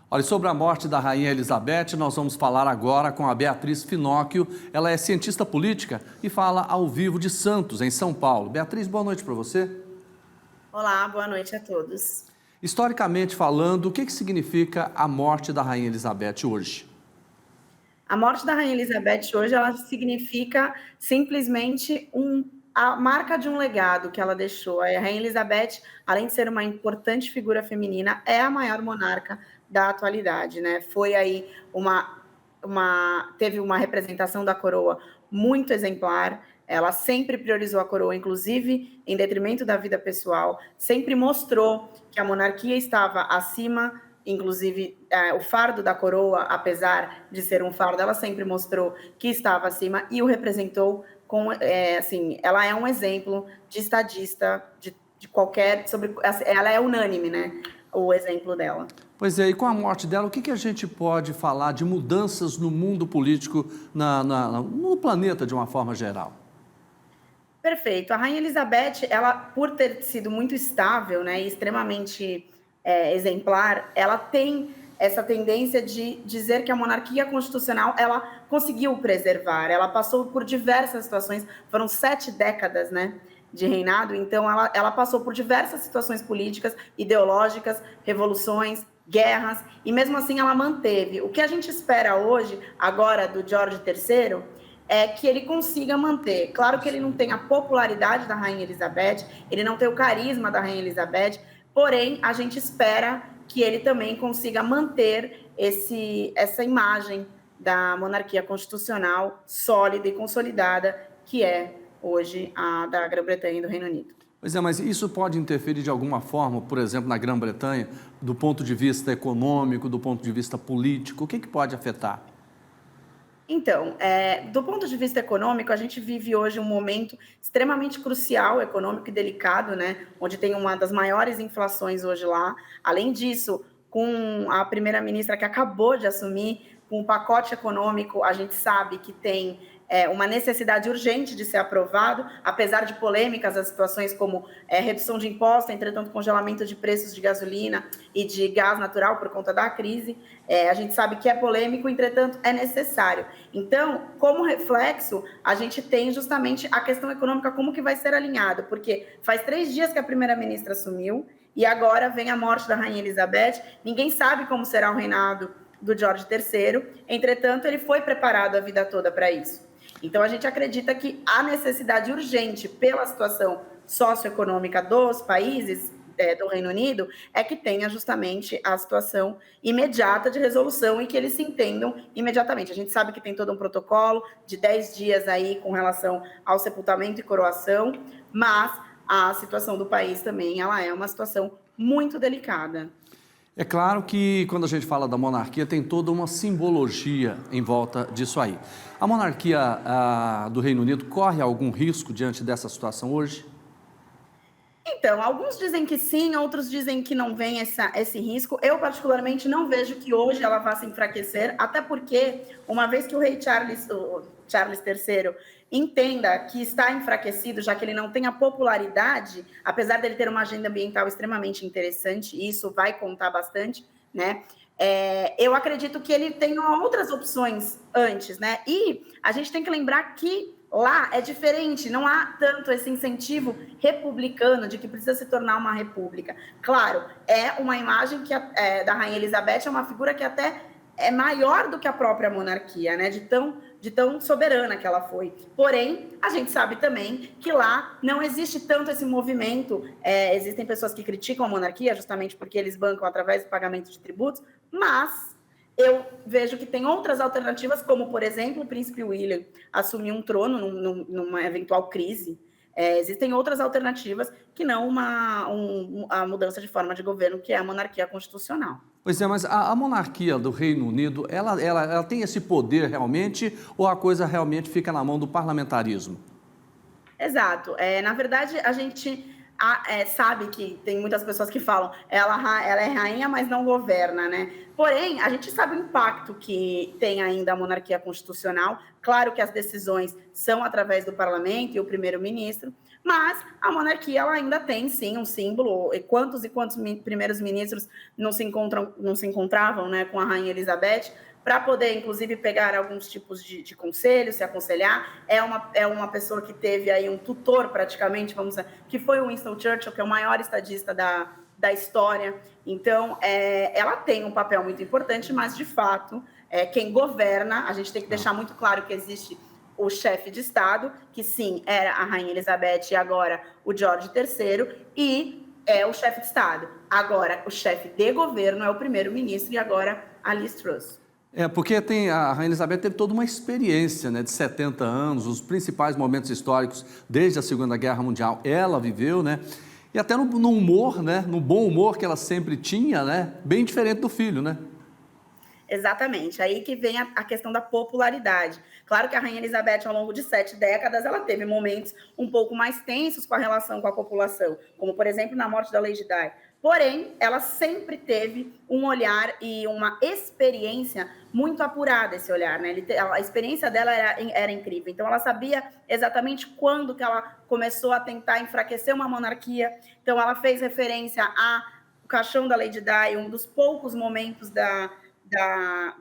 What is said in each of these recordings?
Olha, sobre a morte da Rainha Elizabeth, nós vamos falar agora com a Beatriz Finóquio. Ela é cientista política e fala ao vivo de Santos, em São Paulo. Beatriz, boa noite para você. Olá, boa noite a todos. Historicamente falando, o que significa a morte da Rainha Elizabeth hoje? A morte da Rainha Elizabeth hoje, ela significa simplesmente a marca de um legado que ela deixou. A Rainha Elizabeth, além de ser uma importante figura feminina, é a maior monarca da atualidade, né? Foi aí teve uma representação da coroa muito exemplar. Ela sempre priorizou a coroa, inclusive em detrimento da vida pessoal, sempre mostrou que a monarquia estava acima, inclusive o fardo da coroa, apesar de ser um fardo, ela sempre mostrou que estava acima e o representou com, assim, ela é um exemplo de estadista, de qualquer, ela é unânime, né, o exemplo dela. Pois é, e com a morte dela, o que a gente pode falar de mudanças no mundo político, no planeta de uma forma geral? Perfeito. A Rainha Elizabeth, ela, por ter sido muito estável, né, e extremamente exemplar, ela tem essa tendência de dizer que a monarquia constitucional, ela conseguiu preservar, ela passou por diversas situações, foram 7 décadas, né, de reinado, então ela passou por diversas situações políticas, ideológicas, revoluções, guerras, e mesmo assim ela manteve. O que a gente espera hoje, agora, do George III, é que ele consiga manter. Claro que ele não tem a popularidade da Rainha Elizabeth, ele não tem o carisma da Rainha Elizabeth, porém, a gente espera que ele também consiga manter essa imagem da monarquia constitucional sólida e consolidada, que é hoje a da Grã-Bretanha e do Reino Unido. Pois é, mas isso pode interferir de alguma forma, por exemplo, na Grã-Bretanha, do ponto de vista econômico, do ponto de vista político? O que pode afetar? Então, do ponto de vista econômico, a gente vive hoje um momento extremamente crucial, econômico e delicado, né? Onde tem uma das maiores inflações hoje lá. Além disso, com a primeira-ministra que acabou de assumir, com o pacote econômico, a gente sabe que tem uma necessidade urgente de ser aprovado, apesar de polêmicas, as situações como redução de impostos, entretanto, congelamento de preços de gasolina e de gás natural por conta da crise. A gente sabe que é polêmico, entretanto, é necessário. Então, como reflexo, a gente tem justamente a questão econômica, como que vai ser alinhado, porque faz 3 dias que a primeira-ministra assumiu e agora vem a morte da Rainha Elizabeth, ninguém sabe como será o reinado do George III, entretanto, ele foi preparado a vida toda para isso. Então, a gente acredita que há necessidade urgente, pela situação socioeconômica dos países do Reino Unido, é que tenha justamente a situação imediata de resolução e que eles se entendam imediatamente. A gente sabe que tem todo um protocolo de 10 dias aí com relação ao sepultamento e coroação, mas a situação do país também, ela é uma situação muito delicada. É claro que quando a gente fala da monarquia tem toda uma simbologia em volta disso aí. A monarquia do Reino Unido corre algum risco diante dessa situação hoje? Então, alguns dizem que sim, outros dizem que não vem esse risco. Eu, particularmente, não vejo que hoje ela vá se enfraquecer, até porque, uma vez que o rei o Charles III entenda que está enfraquecido, já que ele não tem a popularidade, apesar dele ter uma agenda ambiental extremamente interessante, e isso vai contar bastante, né? Eu acredito que ele tenha outras opções antes, né? E a gente tem que lembrar que lá é diferente, não há tanto esse incentivo republicano de que precisa se tornar uma república. Claro, é uma imagem que da Rainha Elizabeth é uma figura que até é maior do que a própria monarquia, né? De tão soberana que ela foi. Porém, a gente sabe também que lá não existe tanto esse movimento. Existem pessoas que criticam a monarquia justamente porque eles bancam através do pagamento de tributos, mas eu vejo que tem outras alternativas, como, por exemplo, o príncipe William assumir um trono numa eventual crise. Existem outras alternativas que não a mudança de forma de governo, que é a monarquia constitucional. Pois é, mas a monarquia do Reino Unido, ela tem esse poder realmente ou a coisa realmente fica na mão do parlamentarismo? Exato. Na verdade, a gente sabe que tem muitas pessoas que falam ela é rainha, mas não governa, né? Porém, a gente sabe o impacto que tem ainda a monarquia constitucional. Claro que as decisões são através do parlamento e o primeiro-ministro, mas a monarquia ela ainda tem, sim, um símbolo, e quantos primeiros ministros não se encontravam, né, com a Rainha Elizabeth, para poder, inclusive, pegar alguns tipos de conselhos, se aconselhar. É uma pessoa que teve aí um tutor, praticamente, vamos dizer, que foi o Winston Churchill, que é o maior estadista da história. Então, ela tem um papel muito importante, mas, de fato, quem governa, a gente tem que deixar muito claro que existe o chefe de Estado, que sim, era a Rainha Elizabeth e agora o George III, e é o chefe de Estado. Agora, o chefe de governo é o primeiro-ministro e agora a Liz Truss. Porque a Rainha Elizabeth teve toda uma experiência, né, de 70 anos, os principais momentos históricos desde a Segunda Guerra Mundial, ela viveu, né? E até no humor, né, no bom humor que ela sempre tinha, né, bem diferente do filho, né? Exatamente, aí que vem a questão da popularidade. Claro que a Rainha Elizabeth, ao longo de 7 décadas, ela teve momentos um pouco mais tensos com a relação com a população, como, por exemplo, na morte da Lady Di. Porém, ela sempre teve um olhar e uma experiência muito apurada, esse olhar, né? A experiência dela era incrível, então ela sabia exatamente quando que ela começou a tentar enfraquecer uma monarquia. Então ela fez referência ao caixão da Lady Di, um dos poucos momentos da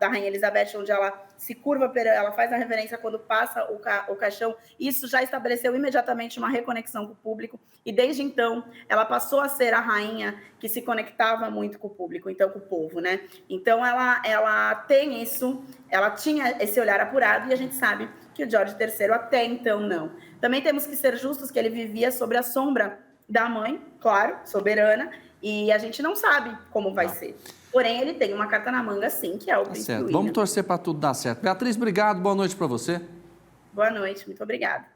Rainha Elizabeth, onde ela se curva, ela faz a reverência quando passa o caixão. Isso já estabeleceu imediatamente uma reconexão com o público, e desde então ela passou a ser a rainha que se conectava muito com o público, então com o povo, né? Então ela tem isso, ela tinha esse olhar apurado, e a gente sabe que o George III até então não. Também temos que ser justos que ele vivia sobre a sombra da mãe, claro, soberana, e a gente não sabe como vai ser. Porém, ele tem uma carta na manga, sim, que é o Príncipe William. Vamos torcer para tudo dar certo. Beatriz, obrigado, boa noite para você. Boa noite, muito obrigada.